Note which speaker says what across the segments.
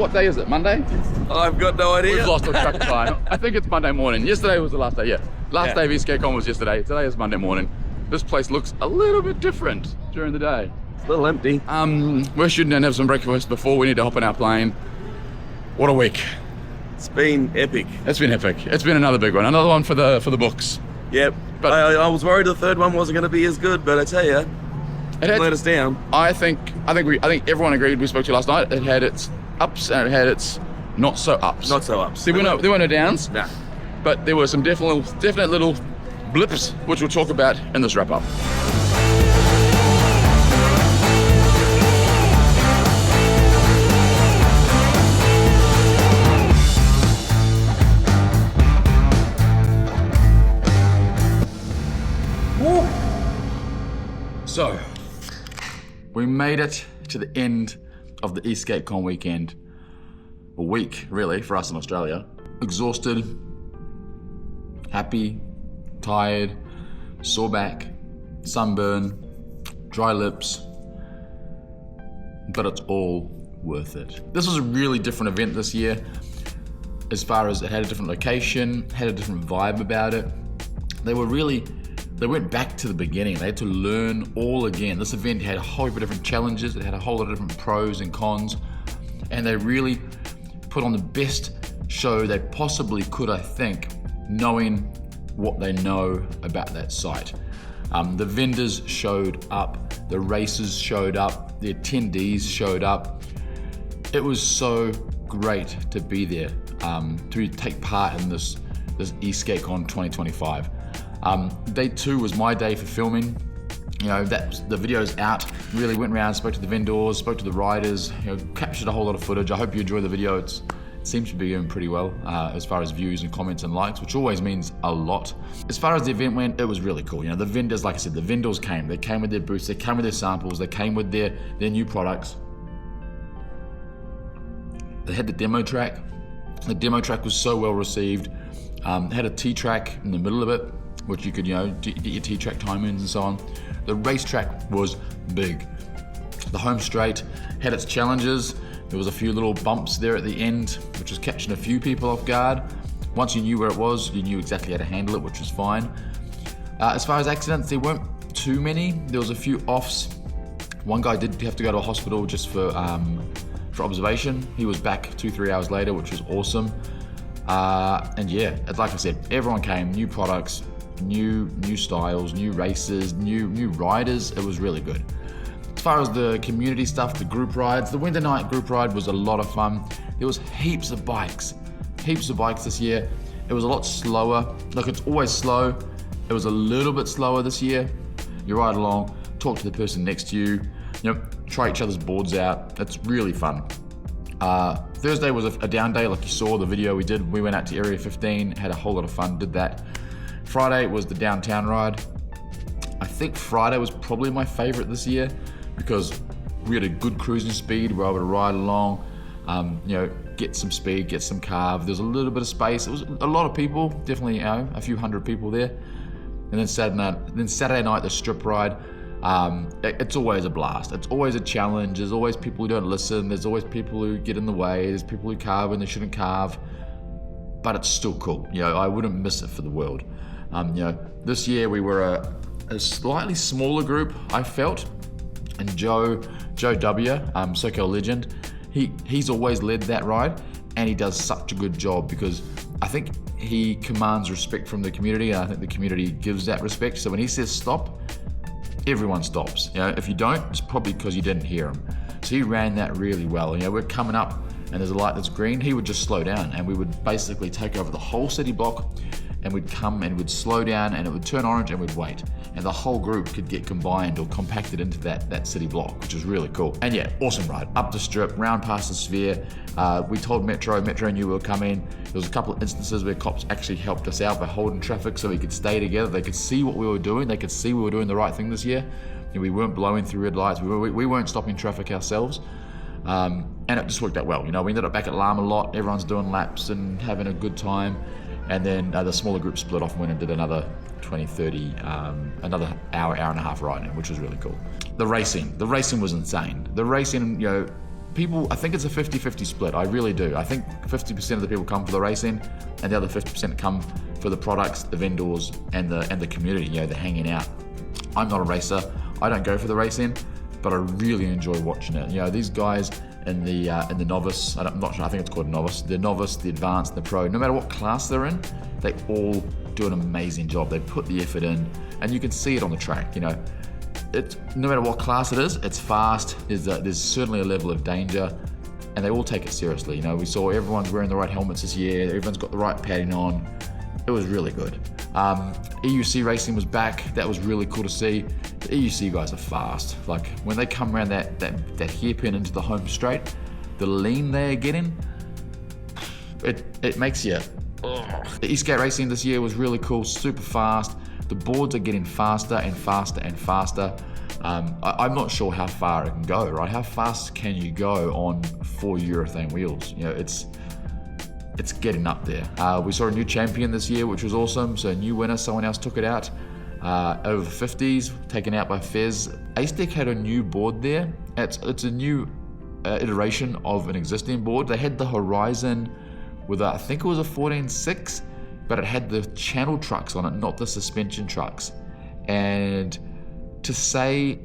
Speaker 1: what day is it? Monday?
Speaker 2: I've got no idea.
Speaker 1: We've lost our track of time. I think it's Monday morning. Yesterday was the last day, yeah. Last day of ESK8CON was yesterday. Today is Monday morning. This place looks a little bit different during the day.
Speaker 2: It's a little empty.
Speaker 1: We're shooting and have some breakfast before we need to hop in our plane. What a week.
Speaker 2: It's been epic.
Speaker 1: It's been epic. It's been another big one. Another one for the books.
Speaker 2: Yep. But I was worried the third one wasn't going to be as good, but I tell you, it let us down.
Speaker 1: I think everyone agreed. We spoke to you last night. It had its ups and it had its not so ups.
Speaker 2: Not so ups.
Speaker 1: There were no downs.
Speaker 2: Nah.
Speaker 1: But there were some definite little blips, which we'll talk about in this wrap up. So, we made it to the end of the ESK8CON weekend. A week, really, for us in Australia. Exhausted, happy, tired, sore back, sunburn, dry lips, but it's all worth it. This was a really different event this year, as far as it had a different location, had a different vibe about it. They went back to the beginning. They had to learn all again. This event had a whole heap of different challenges. It had a whole lot of different pros and cons. And they really put on the best show they possibly could, I think, knowing what they know about that site. The vendors showed up. The racers showed up. The attendees showed up. It was so great to be there, to take part in this ESK8CON 2025. Day 2 was my day for filming. You know, the video's out. Really went around, spoke to the vendors, spoke to the riders, captured a whole lot of footage. I hope you enjoy the video. It seems to be doing pretty well as far as views and comments and likes, which always means a lot. As far as the event went, it was really cool. You know, the vendors, like I said, the vendors came. They came with their booths, they came with their samples, they came with their new products. They had the demo track. The demo track was so well received. Had a T-track in the middle of it, which you could, get your T-track time-ins and so on. The racetrack was big. The home straight had its challenges. There was a few little bumps there at the end, which was catching a few people off guard. Once you knew where it was, you knew exactly how to handle it, which was fine. As far as accidents, there weren't too many. There was a few offs. One guy did have to go to a hospital just for observation. He was back 2-3 hours later, which was awesome. And yeah, like I said, everyone came, new products, new styles, new races, new riders. It was really good. As far as the community stuff, the group rides, the winter night group ride was a lot of fun. There was heaps of bikes this year. It was a lot slower. Like, it's always slow. It was a little bit slower this year. You ride along, talk to the person next to you, try each other's boards out. It's really fun. Thursday was a down day, like you saw the video we did. We went out to Area 15, had a whole lot of fun, did that. Friday was the downtown ride. I think Friday was probably my favorite this year because we had a good cruising speed. We were able to ride along, get some speed, get some carve. There's a little bit of space. It was a lot of people, definitely a few hundred people there. And then Saturday night, the strip ride. It's always a blast. It's always a challenge. There's always people who don't listen. There's always people who get in the way. There's people who carve when they shouldn't carve. But it's still cool. I wouldn't miss it for the world. This year we were a slightly smaller group, I felt. And Joe W, SoCal legend, he's always led that ride, and he does such a good job because I think he commands respect from the community, and I think the community gives that respect. So when he says stop, everyone stops. If you don't, it's probably because you didn't hear him. So he ran that really well. We're coming up and there's a light that's green, he would just slow down and we would basically take over the whole city block, and we'd come and we'd slow down and it would turn orange and we'd wait. And the whole group could get combined or compacted into that city block, which was really cool. And yeah, awesome ride. Up the strip, round past the sphere. We told Metro knew we were coming. There was a couple of instances where cops actually helped us out by holding traffic so we could stay together. They could see what we were doing. They could see we were doing the right thing this year. We weren't blowing through red lights. We weren't stopping traffic ourselves. And it just worked out well. We ended up back at Lam a lot. Everyone's doing laps and having a good time. And then the smaller group split off and went and did another 20, 30, another hour and a half riding, which was really cool. The racing was insane. The racing, people, I think it's a 50-50 split. I really do. I think 50% of the people come for the racing, and the other 50% come for the products, the vendors, and the community. You know, the hanging out. I'm not a racer. I don't go for the racing, but I really enjoy watching it. You know, these guys in the novice. I'm not sure. I think it's called novice. The novice, the advanced, the pro. No matter what class they're in, they all do an amazing job. They put the effort in, and you can see it on the track. You know. It's, no matter what class it is, it's fast. There's certainly a level of danger, and they all take it seriously. You know, we saw everyone's wearing the right helmets this year. Everyone's got the right padding on. It was really good. EUC racing was back. That was really cool to see. The EUC guys are fast. Like when they come around that hairpin into the home straight, the lean they're getting, it makes you. Ugh. The ESK8 racing this year was really cool. Super fast. The boards are getting faster and faster and faster. I'm not sure how far it can go, right? How fast can you go on 4 urethane wheels? You know, it's getting up there. We saw a new champion this year, which was awesome. So a new winner, someone else took it out. Over 50s, taken out by Fez. Deckhead had a new board there. It's a new iteration of an existing board. They had the Horizon with I think it was a 14.6, but it had the channel trucks on it, not the suspension trucks. And to say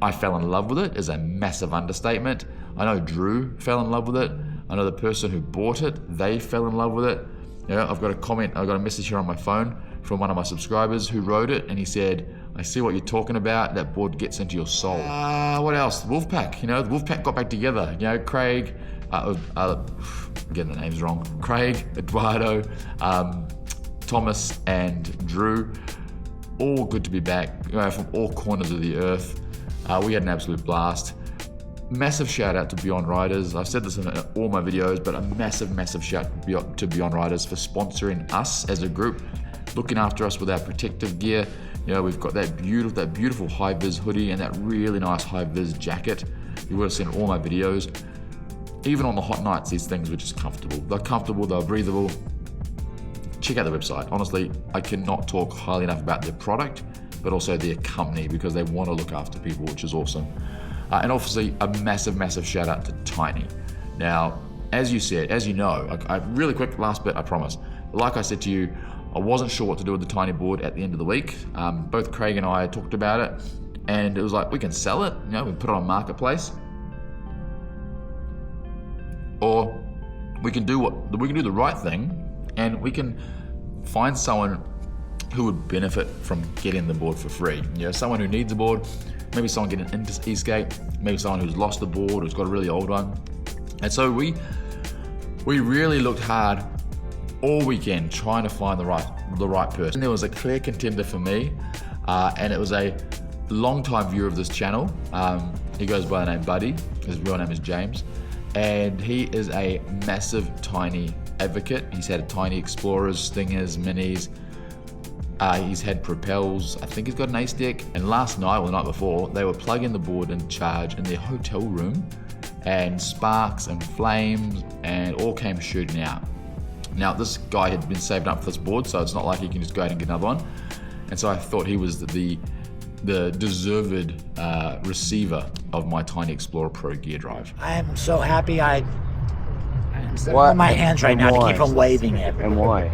Speaker 1: I fell in love with it is a massive understatement. I know Drew fell in love with it. I know the person who bought it, they fell in love with it. You know, I've got a message here on my phone from one of my subscribers who wrote it, and he said, I see what you're talking about, that board gets into your soul. What else? Wolfpack, you know, the Wolfpack got back together. You know, Craig, I'm getting the names wrong. Craig, Eduardo, Thomas, and Drew, all good to be back, you know, from all corners of the earth. We had an absolute blast. Massive shout out to Beyond Riders. I've said this in all my videos, but a massive shout to Beyond Riders for sponsoring us as a group, looking after us with our protective gear. You know, we've got that beautiful high-vis hoodie and that really nice high-vis jacket. You would have seen all my videos. Even on the hot nights, these things were just comfortable. They're comfortable, they're breathable. Check out the website. Honestly, I cannot talk highly enough about their product, but also their company, because they want to look after people, which is awesome. And obviously, a massive shout out to Tiny. Now, as you know, I really quick, last bit, I promise. Like I said to you, I wasn't sure what to do with the Tiny board at the end of the week. Both Craig and I talked about it, and it was like, we can sell it, you know, we can put it on Marketplace. Or we can do the right thing, and we can find someone who would benefit from getting the board for free. You know, someone who needs a board, maybe someone getting into ESK8, maybe someone who's lost a board, who's got a really old one. And so we really looked hard all weekend trying to find the right person. And there was a clear contender for me, and it was a long-time viewer of this channel. He goes by the name Buddy. His real name is James. And he is a massive Tiny advocate. He's had Tiny Explorers, Stingers, Minis. He's had Propels. I think he's got an Ace Deck. And last night or the night before, they were plugging the board in charge in their hotel room, and sparks and flames and all came shooting out. Now, this guy had been saved up for this board, so it's not like he can just go ahead and get another one. And so I thought he was the deserved receiver of my Tiny Explorer Pro gear drive.
Speaker 3: I am so happy I'm sitting on my hands right now to keep on waving it.
Speaker 4: And why?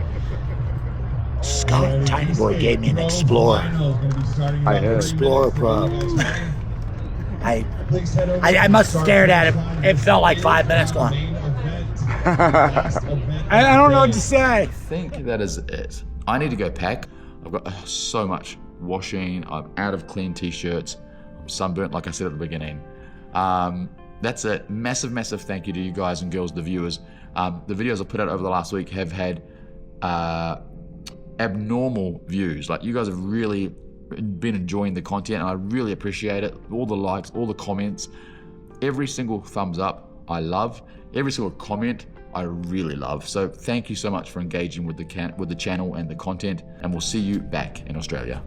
Speaker 3: Scott Tiny Boy gave me an Explorer.
Speaker 4: I heard.
Speaker 3: Explorer Pro. I must have stared at him. It felt like 5 minutes going. I don't know what to say.
Speaker 1: I think that is it. I need to go pack. I've got so much washing. I'm out of clean t-shirts. I'm sunburnt, like I said at the beginning. That's it. Massive thank you to you guys and girls, the viewers. The videos I put out over the last week have had abnormal views. Like, you guys have really been enjoying the content, and I really appreciate it. All the likes, all the comments, every single thumbs up I love. Every single comment I really love. So thank you so much for engaging with the channel and the content, and we'll see you back in Australia.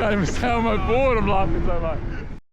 Speaker 1: can't even stay on my board. I'm laughing so much.